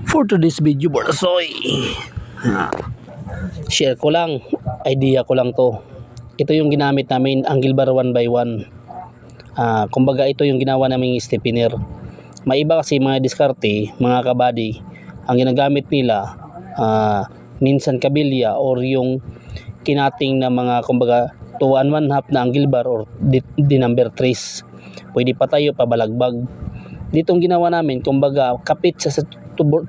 For today's video, Borsoy, share ko lang, idea ko lang to. Ito yung ginamit namin, angle bar 1x1. Kumbaga ito yung ginawa naming stepiner. May iba kasi mga diskarte, mga kabady, ang ginagamit nila minsan kabilya or yung kinating na mga kumbaga 2 and 1/2 na angle bar or di number 3. Pwede pa tayo pabalagbag. Ditong ginawa namin, kumbaga kapit sa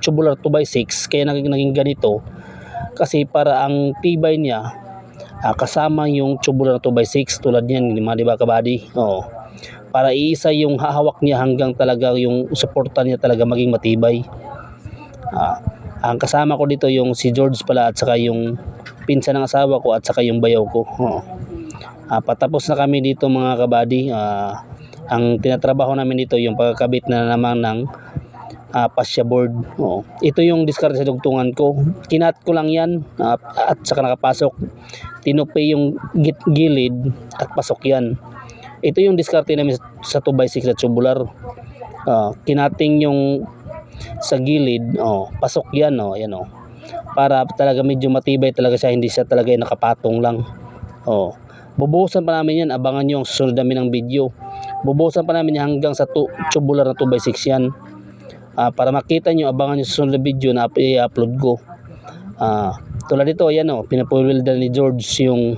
tubular 2x6, kaya naging ganito kasi para ang tibay niya kasama yung tubular 2x6 tulad niyan, di ba kabady? Oo. Para iisa yung hahawak niya hanggang talaga yung suporta niya talaga maging matibay. Ang kasama ko dito yung si George pala at saka yung pinsan ng asawa ko at saka yung bayaw ko. Patapos na kami dito mga kabady. Ang tinatrabaho namin dito yung pagkakabit na naman ng fascia board. Ito yung diskarte sa dugtungan ko. Kinat ko lang yan at saka nakapasok. Tinupi yung gilid at pasok yan. Ito yung diskarte namin sa 2x6 na tubular. Kinating yung sa gilid, pasok yan, ayan, para talaga medyo matibay talaga siya, hindi siya talaga nakapatong lang. Bubuhusan pa namin yan, abangan nyo ang susunod namin ng video. Bubuhusan pa namin yan hanggang sa tubular na 2x6 yan. Para makita nyo, abangan nyo sa susunod na video na i-upload ko. Tulad dito, ayan, pinapulwildan ni George yung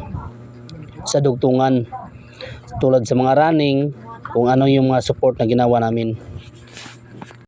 sa dugtungan. Tulad sa mga running, kung ano yung mga support na ginawa namin.